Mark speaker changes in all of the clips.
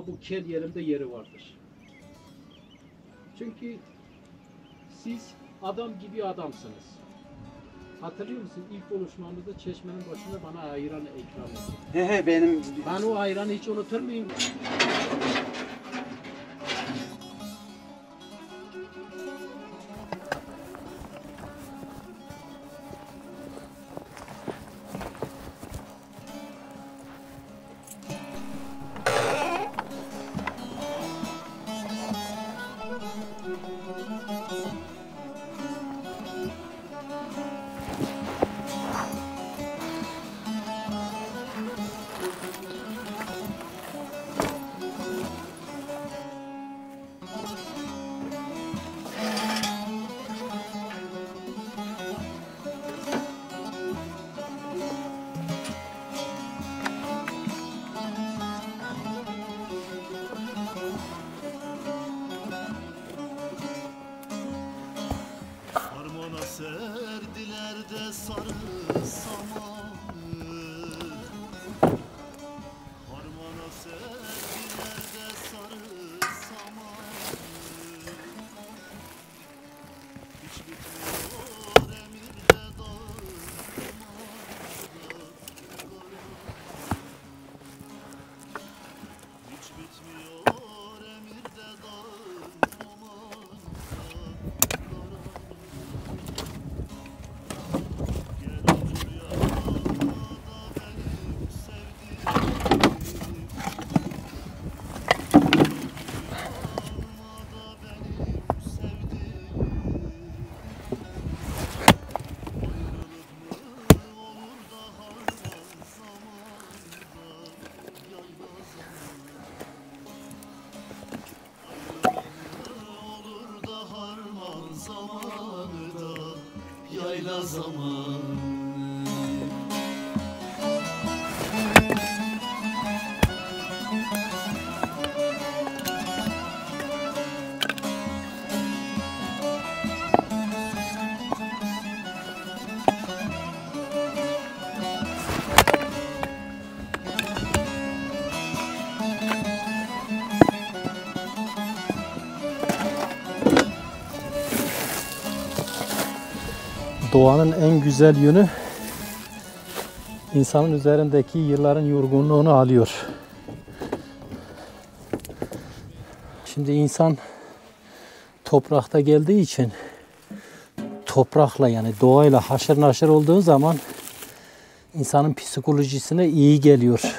Speaker 1: bu kel yerimde yeri vardır. Çünkü siz adam gibi adamsınız. Hatırlıyor musun? İlk buluşmamızda çeşmenin başında bana ayran ikram etti.
Speaker 2: He benim...
Speaker 1: Ben o ayranı hiç unutur muyum?
Speaker 3: Serdiler de sarı samanı, harmana serdiler de sarı samanı. Hiç bitmiyor emirde dağ, hiç bitmiyor emirde dağ. Yayla zamanı.
Speaker 1: Doğanın en güzel yönü insanın üzerindeki yılların yorgunluğunu alıyor. Şimdi insan toprakta geldiği için toprakla yani doğayla haşır naşır olduğu zaman insanın psikolojisine iyi geliyor.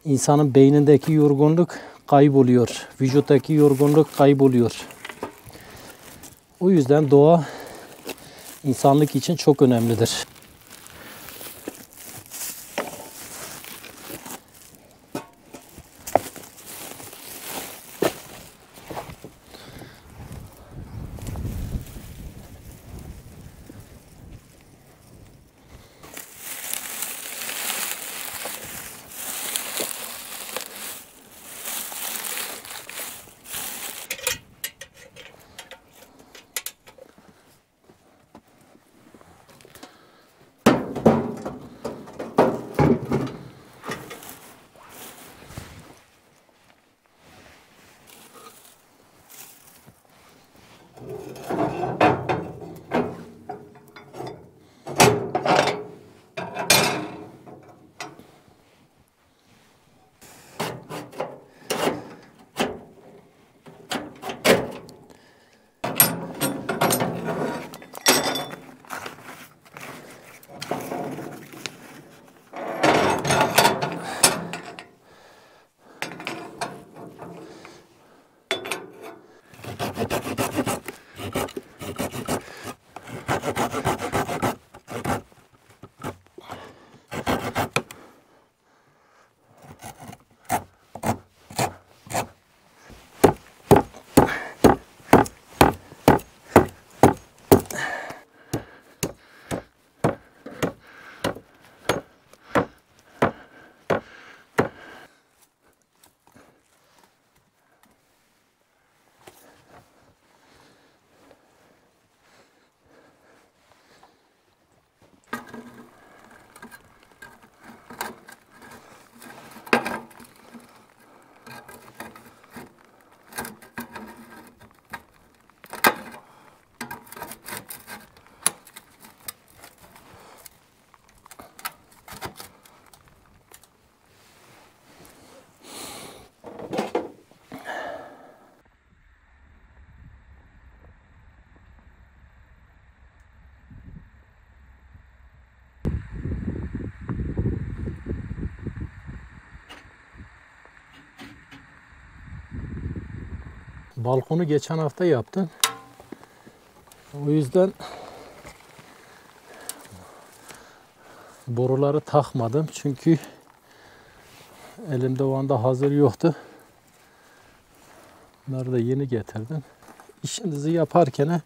Speaker 1: İnsanın beynindeki yorgunluk kayboluyor. Vücuttaki yorgunluk kayboluyor. O yüzden doğa İnsanlık için çok önemlidir. Balkonu geçen hafta yaptım. O yüzden boruları takmadım. Çünkü elimde o anda hazır yoktu. Bunları da yeni getirdim. İşinizi yaparken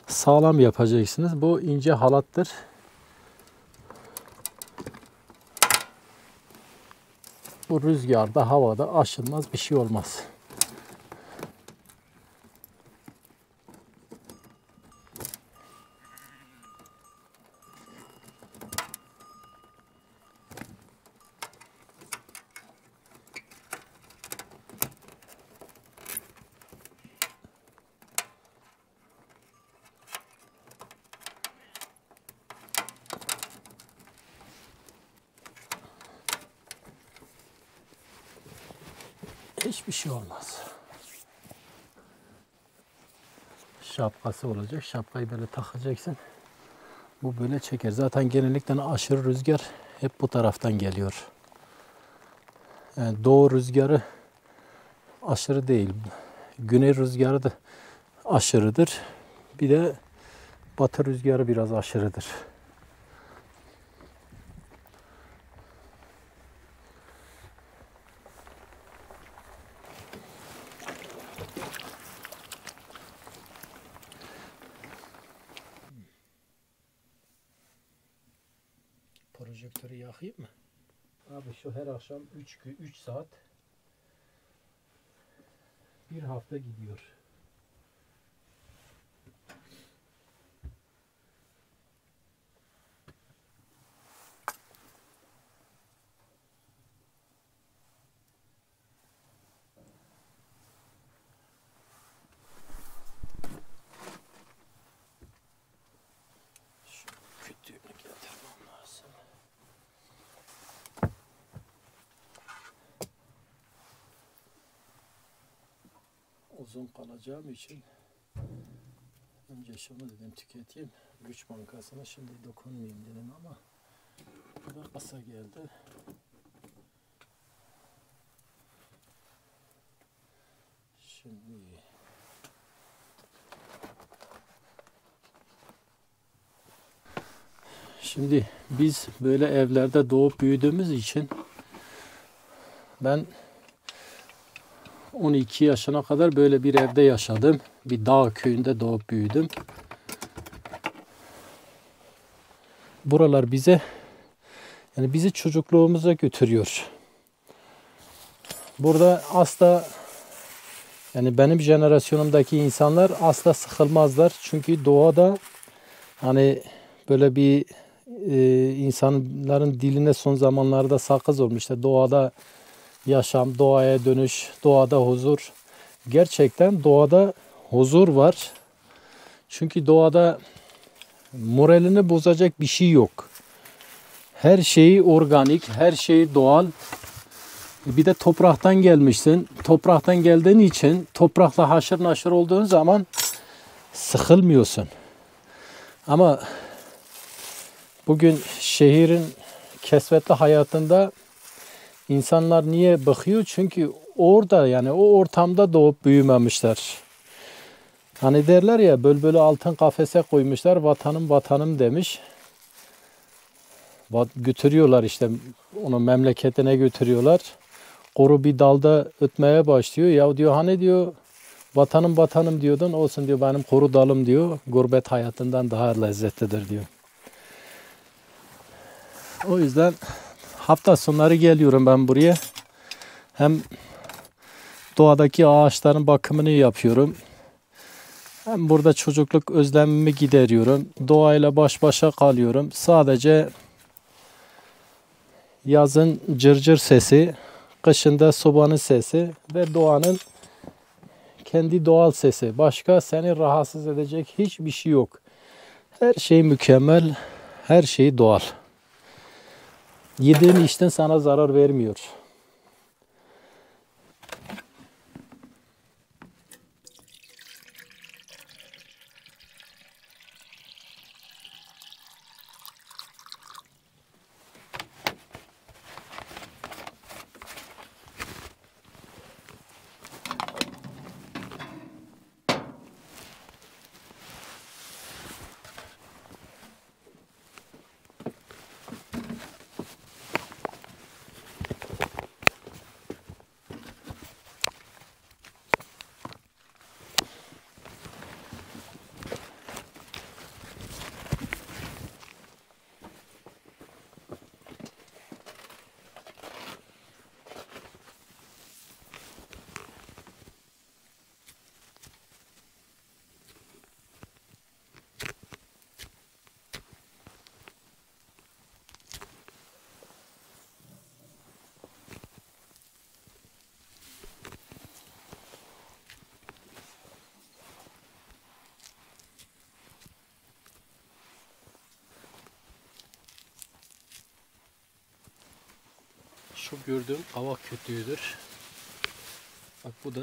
Speaker 1: sağlam yapacaksınız. Bu ince halattır. Bu rüzgarda, havada aşılmaz bir şey olmaz. Hiçbir şey olmaz. Şapkası olacak. Şapkayı böyle takacaksın. Bu böyle çeker. Zaten genellikle aşırı rüzgar hep bu taraftan geliyor. Yani doğu rüzgarı aşırı değil. Güney rüzgarı da aşırıdır. Bir de batı rüzgarı biraz aşırıdır. Projektörü yakayım mı? Abi şu her akşam 3 saat bir hafta gidiyor. Şu kütüğünü getirmem lazım. Uzun kalacağım için önce şunu dedim tüketeyim. Güç Bankası'na şimdi dokunmayayım dedim ama bu da kısa geldi. Şimdi biz böyle evlerde doğup büyüdüğümüz için ben 12 yaşına kadar böyle bir evde yaşadım. Bir dağ köyünde doğup büyüdüm. Buralar bizi çocukluğumuza götürüyor. Burada asla yani benim jenerasyonumdaki insanlar asla sıkılmazlar. Çünkü doğada hani böyle bir insanların diline son zamanlarda sakız olmuş. İşte doğada yaşam, doğaya dönüş, doğada huzur. Gerçekten doğada huzur var. Çünkü doğada moralini bozacak bir şey yok. Her şey organik, her şey doğal. Bir de topraktan gelmişsin. Topraktan geldiğin için toprakla haşır naşır olduğun zaman sıkılmıyorsun. Ama bugün şehrin kesvetli hayatında insanlar niye bakıyor? Çünkü orada yani o ortamda doğup büyümemişler. Hani derler ya bülbülü altın kafese koymuşlar vatanım vatanım demiş. Götürüyorlar işte onu memleketine götürüyorlar. Koru bir dalda ötmeye başlıyor. Ya diyor hani diyor vatanım vatanım diyordun olsun diyor benim koru dalım diyor. Gurbet hayatından daha lezzetlidir diyor. O yüzden hafta sonları geliyorum ben buraya. Hem doğadaki ağaçların bakımını yapıyorum. Hem burada çocukluk özlemimi gideriyorum. Doğayla baş başa kalıyorum. Sadece yazın cırcır sesi, kışında sobanın sesi ve doğanın kendi doğal sesi. Başka seni rahatsız edecek hiçbir şey yok. Her şey mükemmel, her şey doğal. Yediğin içten sana zarar vermiyor. Şu gördüğüm kavak kütüğüdür. Bak bu da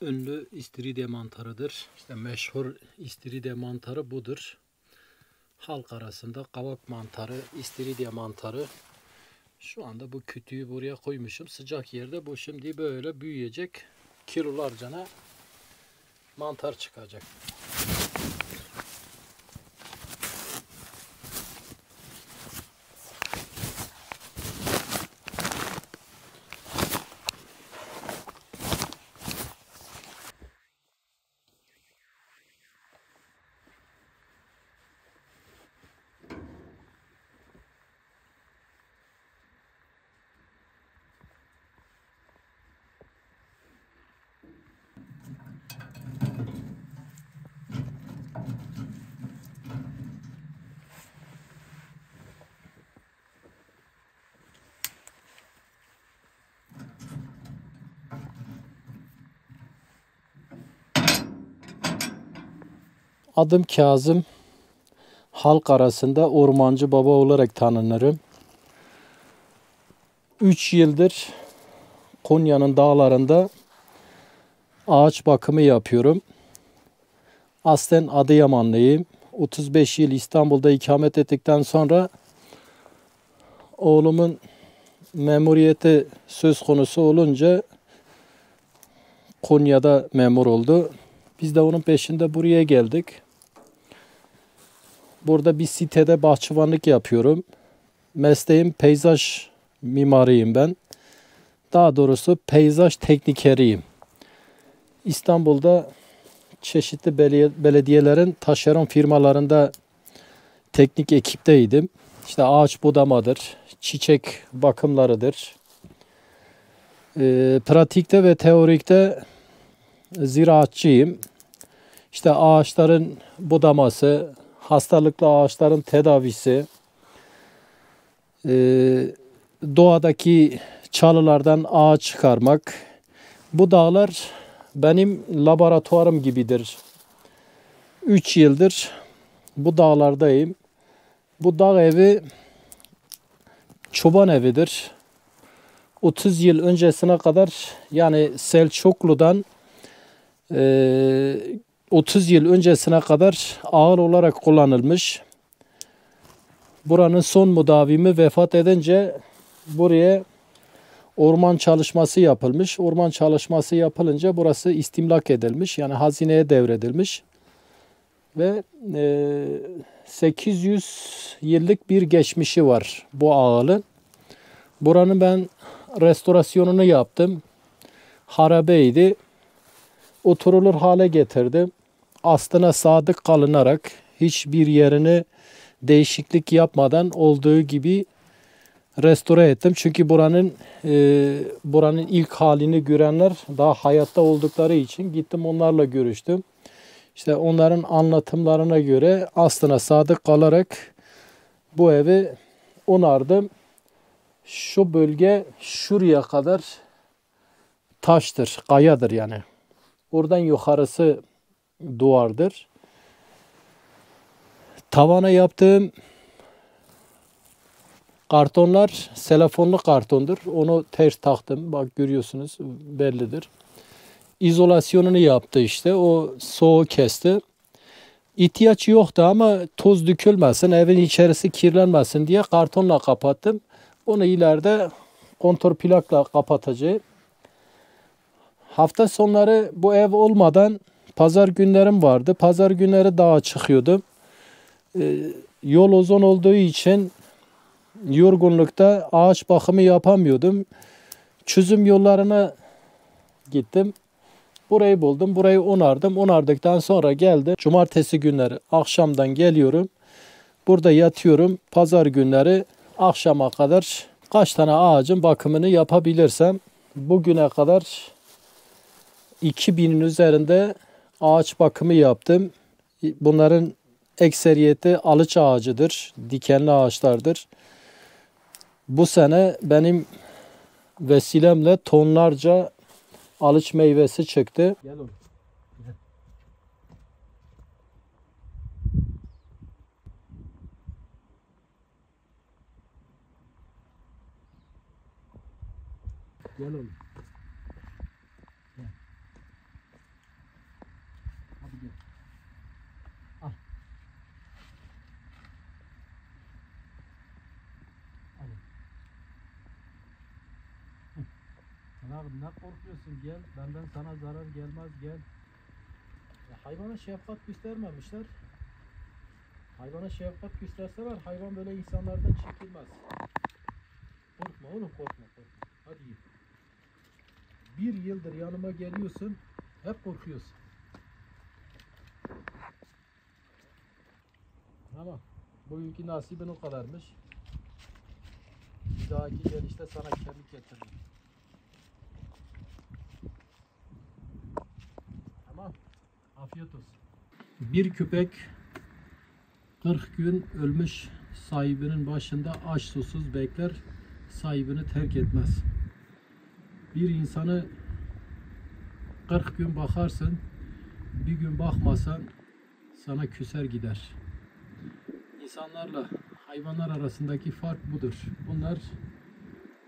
Speaker 1: ünlü istiridye mantarıdır. İşte meşhur istiridye mantarı budur. Halk arasında kavak mantarı, istiridye mantarı. Şu anda bu kütüğü buraya koymuşum. Sıcak yerde bu şimdi böyle büyüyecek. Kilolarcana mantar çıkacak. Adım Kazım. Halk arasında ormancı baba olarak tanınırım. 3 yıldır Konya'nın dağlarında ağaç bakımı yapıyorum. Aslen Adıyamanlıyım. 35 yıl İstanbul'da ikamet ettikten sonra oğlumun memuriyeti söz konusu olunca Konya'da memur oldu. Biz de onun peşinde buraya geldik. Burada bir sitede bahçıvanlık yapıyorum. Mesleğim peyzaj mimarıyım ben. Daha doğrusu peyzaj teknikeriyim. İstanbul'da çeşitli belediyelerin taşeron firmalarında teknik ekipteydim. İşte ağaç budamadır, çiçek bakımlarıdır. Pratikte ve teorikte ziraatçıyım. İşte ağaçların budaması, hastalıklı ağaçların tedavisi, doğadaki çalılardan ağaç çıkarmak. Bu dağlar benim laboratuvarım gibidir. 3 yıldır bu dağlardayım. Bu dağ evi çoban evidir. 30 yıl öncesine kadar, yani Selçuklu'dan 30 yıl öncesine kadar ağır olarak kullanılmış. Buranın son müdavimi vefat edince buraya orman çalışması yapılmış. Orman çalışması yapılınca burası istimlak edilmiş. Yani hazineye devredilmiş. Ve 800 yıllık bir geçmişi var bu ağılın. Buranın ben restorasyonunu yaptım. Harabeydi. Oturulur hale getirdim. Aslına sadık kalınarak hiçbir yerini değişiklik yapmadan olduğu gibi restore ettim. Çünkü buranın ilk halini görenler daha hayatta oldukları için gittim onlarla görüştüm. İşte onların anlatımlarına göre aslına sadık kalarak bu evi onardım. Şu bölge şuraya kadar taştır, kayadır yani. Oradan yukarısı duvardır. Tavana yaptığım kartonlar selafonlu kartondur. Onu ters taktım. Bak görüyorsunuz, bellidir. İzolasyonunu yaptı işte. O soğuğu kesti. İhtiyaç yoktu ama toz dökülmesin, evin içerisi kirlenmesin diye kartonla kapattım. Onu ileride kontrplakla kapatacağım. Hafta sonları bu ev olmadan pazar günlerim vardı. Pazar günleri dağa çıkıyordum. Yol uzun olduğu için yorgunlukta ağaç bakımı yapamıyordum. Çözüm yollarına gittim. Burayı buldum. Burayı onardım. Onardıktan sonra geldi. Cumartesi günleri akşamdan geliyorum. Burada yatıyorum. Pazar günleri akşama kadar kaç tane ağacın bakımını yapabilirsem, bugüne kadar 2000'in üzerinde ağaç bakımı yaptım. Bunların ekseriyeti alıç ağacıdır, dikenli ağaçlardır. Bu sene benim vesilemle tonlarca alıç meyvesi çıktı. Gel oğlum. Gel oğlum. Gel. Hadi gel. Al. Al. Sen abi ne korkuyorsun, gel. Benden sana zarar gelmez, gel. Ya hayvana şefkat göstermemişler. Hayvana şefkat gösterseler hayvan böyle insanlardan çekilmez. Korkma oğlum, korkma. Hadi git. Bir yıldır yanıma geliyorsun, hep korkuyorsun. Ama bugünkü nasibin o kadarmış. Bir dahaki gelişte sana kemik getiririm. Tamam. Afiyet olsun. Bir köpek 40 gün ölmüş sahibinin başında aç susuz bekler, sahibini terk etmez. Bir insanı 40 gün bakarsın, bir gün bakmasan sana küser gider. İnsanlarla hayvanlar arasındaki fark budur. Bunlar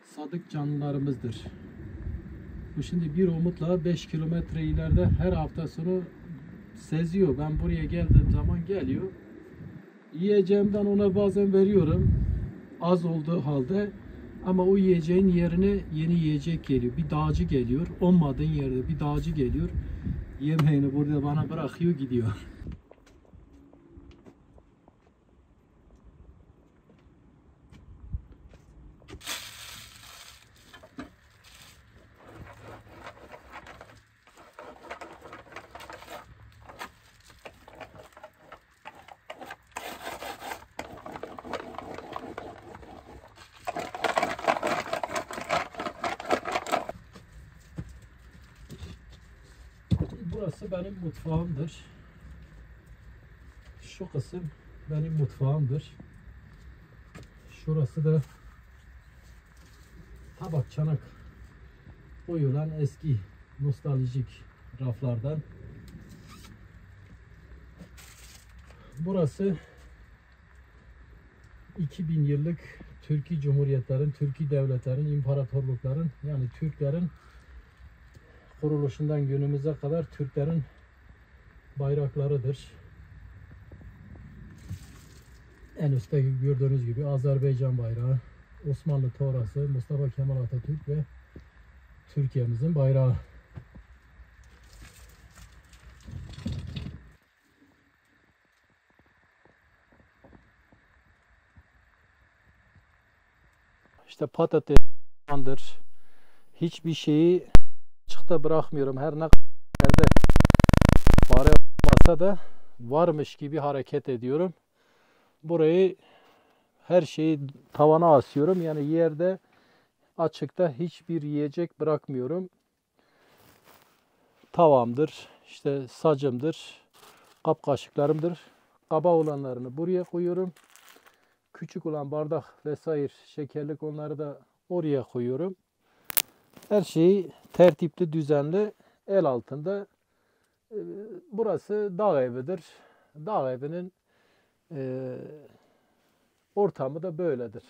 Speaker 1: sadık canlılarımızdır. Bu şimdi bir umutla 5 kilometre ileride her hafta sonu seziyor. Ben buraya geldiğim zaman geliyor. Yiyeceğimden ona bazen veriyorum. Az olduğu halde, ama o yiyeceğin yerine yeni yiyecek geliyor. Bir dağcı geliyor. Olmadığın yerde bir dağcı geliyor. Yemeğini burada bana bırakıyor, gidiyor. Burası benim mutfağımdır. Şu kısım benim mutfağımdır. Şurası da tabak çanak koyulan eski nostaljik raflardan. Burası 2000 yıllık Türkiye Cumhuriyetlerin, Türkiye devletlerin, imparatorlukların, yani Türklerin kuruluşundan günümüze kadar Türklerin bayraklarıdır. En üstte gördüğünüz gibi Azerbaycan bayrağı, Osmanlı Torası, Mustafa Kemal Atatürk ve Türkiye'mizin bayrağı. İşte patates, hiçbir şeyi açıkta bırakmıyorum. Her ne kadar fare olmasa da varmış gibi hareket ediyorum. Burayı, her şeyi tavana asıyorum. Yani yerde, açıkta hiçbir yiyecek bırakmıyorum. Tavamdır, işte sacımdır, kap kaşıklarımdır. Kaba olanlarını buraya koyuyorum. Küçük olan bardak vesaire, şekerlik, onları da oraya koyuyorum. Her şeyi tertipli, düzenli, el altında. Burası dağ evidir. Dağ evinin ortamı da böyledir.